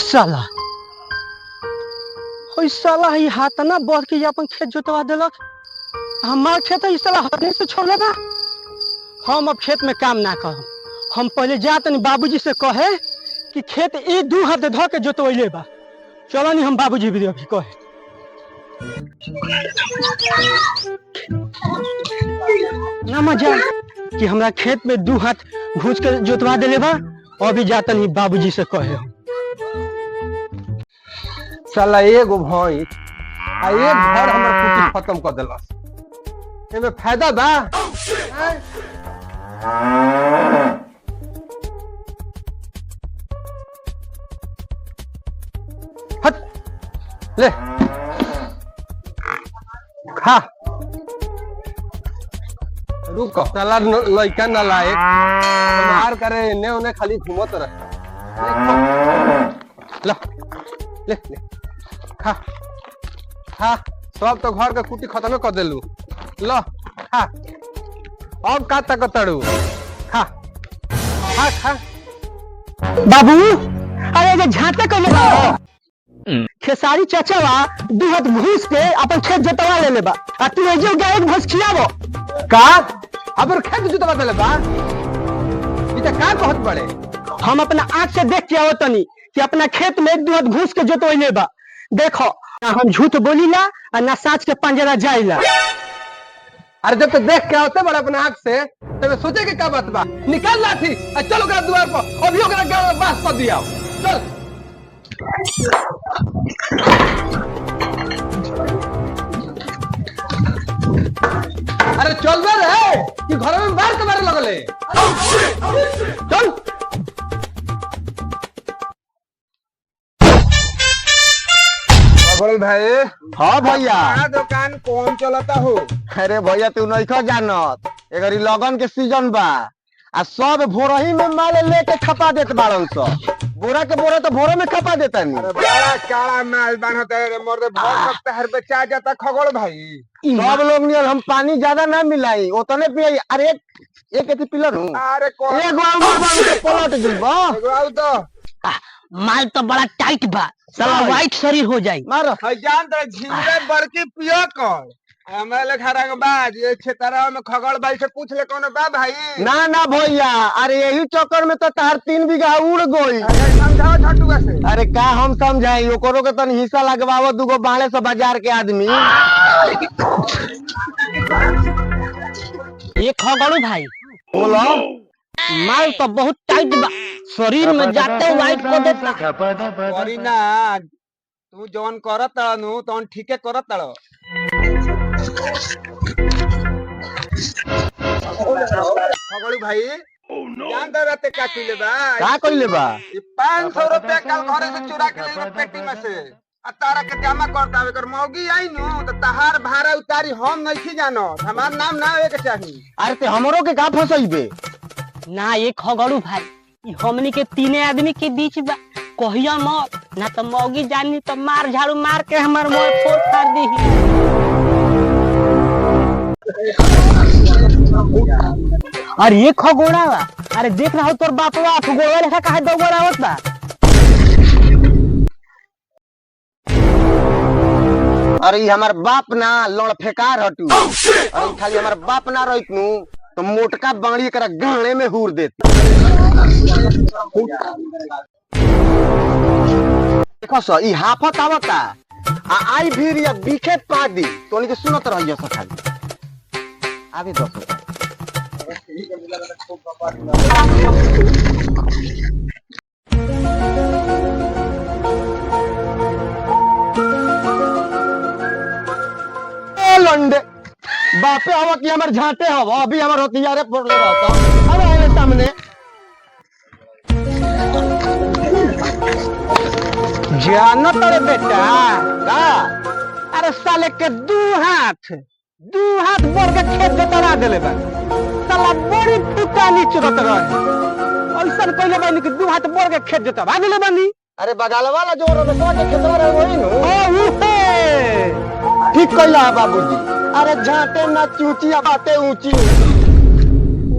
साला साला ही हाथ ना बढ़ के अपन खेत जोतवा दिलक। हमार खेत इस साला हाथ से छोड़ बा। हम अब खेत में काम ना करब। हम पहले जातनी बाबूजी से कहे कि खेत ई 2 हाथ धो के जोतवैले बा। चलो नहीं हम बाबूजी भी अभी कहे ना मजा कि हमरा खेत में 2 हाथ घुस के जोतवा दिले बा। अभी जातनी बाबूजी से कहे साला एगो भई आ एक घर हमर कुटी खत्म कर देलस। एमे फायदा बा? हट ले खा। रुक साला लइका ना लाए मार करे ने उन्हें खाली घूमत रहे। ले ले ले खा खा। सब तो घर के कुटी खत्म कर देलू। लो खा। अब का तक तड़ू खा खा खा। बाबू अरे जे झाते कइले बा खेसारी चचावा 2 हाथ घुस के अपन खेत जोतवा लेले बा। आ तू एजो गाय भैंस खियाबो का अबर खेत जोतवा देले बा? ई त का कहत बड़े? हम अपना आंख से देख के आवतनी कि अपना खेत में 2 हाथ घुस के जोतवैले बा। देखो ना हम झूठ बोलीला और ना साच के पंजरा जाइला। अरे जब तो देख के आवते बड़ा अपने आंख से तब सोचे के का बात बा? निकाल लाठी आ चल ओकरा द्वार पर अभी ओकरा गांव में बास कर दिया। चल अरे चल बे रे कि घर में बाहर के मारे लगले। चल भाई। हाँ भैया दुकान कौन चलाता हो? अरे भैया तू नहीं खो जानत एगरी लगन के सीजन बा आ सब भोरही में माल लेके खपा देत बाड़न सब। बोरा के बोरा तो भोरे में खपा देता नहीं। अरे बड़ा काला माल बनता है मर्द भर सकता है बचा जाता खगोल भाई। सब लोग नियर हम पानी ज्यादा ना मिलाई उतने पियाई। अरे एक एती पिलर हूं। अरे कौन एक बार पलट दिबा। एगो तो माल तो बड़ा टाइट बा। साला व्हाइट शरीर हो जाई। मारो जान तो झिंगरे बड़की पियो कर हमें लेखा रंगबाज ये क्षेत्र में खगड़ भाई से पूछ ले कौन बा भाई। ना ना भैया अरे यही चक्कर में तो तार 3 बीघा उड़ गई। समझाओ छटुआ से। अरे का हम समझाई ओकरो के तन हिस्सा लगवावो दूगो बाहरे से बाजार के आदमी। ये खगड़ू भाई बोलो माल तो बहुत टाइट बा। शरीर में जाते व्हाइट को देता। करी ना तू जौन करत तळनु तौन ठीके करत तळ। खगड़ू भाई जान दे रहते का कइले बा? का कइले बा? 500 रुपया कल घरे से चुरा के ले पेटी में से आ तारा के जमा करता एकर मौगी आई नु त तहार भाड़ा उतारी हम नहीं जानो। हमार नाम ना आवे के चाहिए। अरे ते हमरो के का फसइबे? ना ये खगड़ू भाई ई हमनी के 3 आदमी के बीच बा। कहिया मत ना तो मौगी जानी तो मार झाड़ू मार के हमार मोर फोड़ फाड़ दी। अरे ये खगोड़ा बा। अरे देख रहा हो तोर बापवा खगोड़ा लेखा काहे दौड़ावत बा। अरे हमार बाप ना लड़ फेकार हटू। अरे खाली हमार बाप ना रहित नु तो मोटका बांगड़ी एकरा गाणे में हुर देती। देखो सो ई हाफत आवता आ आई भीर या बीखे पादी तोनी के सुनत रहियो स खाली आवे दो। लंडे बापे हवा की हमार झाटे हवा अभी हमार हथियारे फोड़ले रहता। अरे आए सामने जानो तोरे बेटा का अरे साले के 2 हाथ बोर के खेत जोतवा देले बा। साला बड़ी फुटानी चुरत रहे। ऐसा पहले बानी कि 2 हाथ बोर के खेत जोतवा देले बानी। अरे बगाल वाला जो रसवा के खेतवा रहे वही नु। ओ उहे ठीक कइला बाबूजी। अरे झाटे ना चूचिया बाटे ऊंची।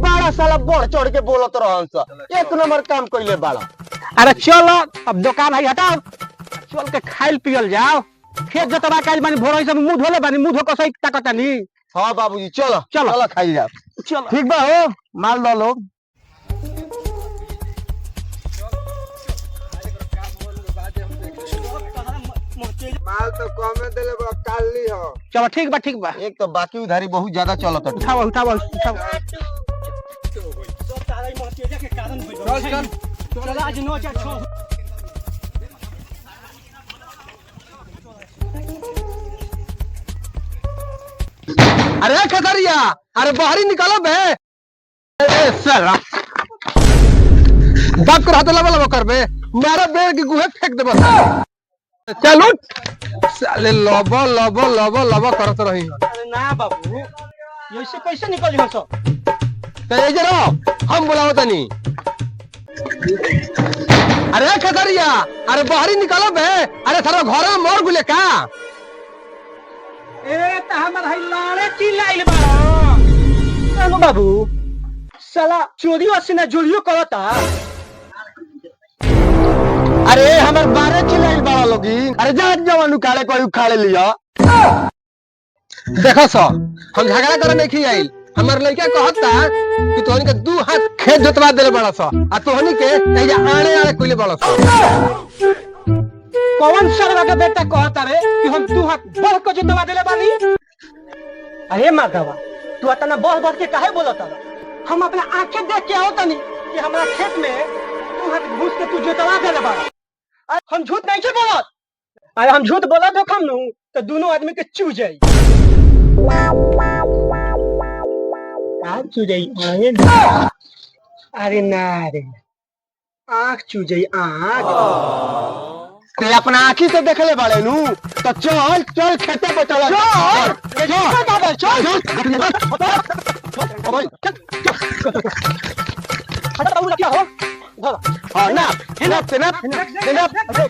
बड़ा का साला बढ़ चढ़ के बोलत रहन स। एक नंबर काम कइले बाड़ा। अरे चलो अब दुकान है हटाओ, चल के खाइल पियल जाओ। खेत जोतवा काल बानी भोर से मुंह धोले बानी, मुंह धो कसई ताकतानी। हाँ बाबूजी चलो चलो। चलो खाई जा। चलो ठीक बा हो, माल दो लोग। माल तो कमे देले बा, काली हो। चलो ठीक बा। एक तो बाकी उधारी बहुत ज्यादा चलत है। उठाओ। चल अरे खतरिया, अरे बाहरी निकालो बे। ए साला बाप को हाथ लबा कर बे, मारा बेर की गुहे फेंक दे बस। चल उठ साले, लबो करत रही। अरे ना बाबू, ये से कैसे निकल हो सो? तो ये जे रहो, हम बुलाओ तनी। अरे खतरिया, अरे बाहरी निकालो बे। अरे थारा घर में मोर गुले का? ए त हमर है लाड़े चिल्लाइल बा। चलो बाबू, साला चोरी वसीना जोरियो करता। अरे हमार बारे चिल्लाइल बड़ा लोगी। अरे जा जवान उखाड़े कोई उखाड़े लिया। देखो सो, हम झगड़ा करे नहीं आइल। हमार लड़का कहता कि तोहनी के 2 हाथ खेत जोतवा देले बड़ा सो, आ तोहनी के एजा आड़े कोइले बड़ा सो। कौन सरवा का बेटा कहता रे कि हम 2 हाथ बढ़ के जोतवा देले बानी? अरे माधवा, तू इतना बढ़ के काहे बोलता रे? हम अपना आंखें देख के आओ तनी कि हमरा खेत में 2 हाथ घुस के तू जोतवा देले बा। हम झूठ नहीं के बोलत। अरे हम झूठ बोलत हो हम नु तो दोनों आदमी के चू जाई। आँख चू जाई। अरे ना रे, आँख चू जाई आँख। ते अपना आँखी से देखले बाड़े नु तो चल चल खेते पे चल। हाँ ना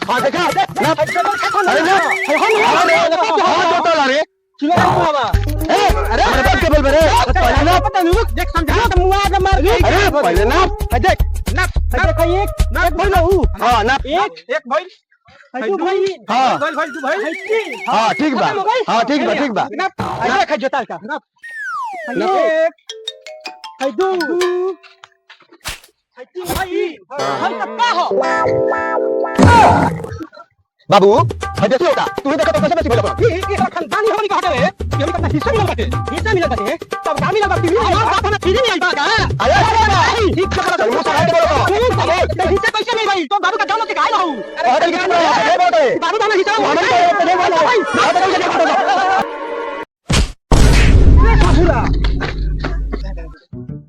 हाँ देखा अरे अरे बात के बोल बे ना पता नहीं देख समझा तो मुआ के मार गई। अरे पहले ना देख देख एक भाई ना हां ना एक भाई तू भाई हाँ। भाई तू भाई। हाँ ठीक बा, हाँ ठीक बा। अरे खा जोताल का ना एक है दो है तीन भाई हम सब का हो बाबू हटे से होता तू देखो तो कैसे बची बोला ये खानदानी होने का हटे रे, ये भी कितना हिस्सा मिला बाटे तब गामी लगा टीवी हमारा बाप हमें फ्री नहीं आई बा का। अरे ठीक से बता मुझे हटे बोलो हिस्सा कैसे नहीं भाई? तो बाबू का जानो से काहे रहू? अरे क्या बोल बाबू का हिस्सा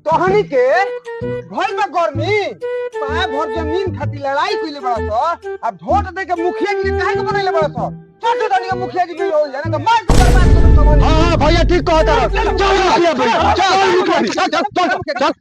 तोहनी के घर में गर्मी पाए भर जमीन खातिर लड़ाई कइले बड़ा सो, अब वोट दे के मुखिया जी काहे के बनैले बड़ा सो? छोटे दानी के मुखिया जी भी हो जाए ना तो मार के बर्बाद कर दो। हां भैया ठीक कहता रहो। चल मुखिया भाई चल चल।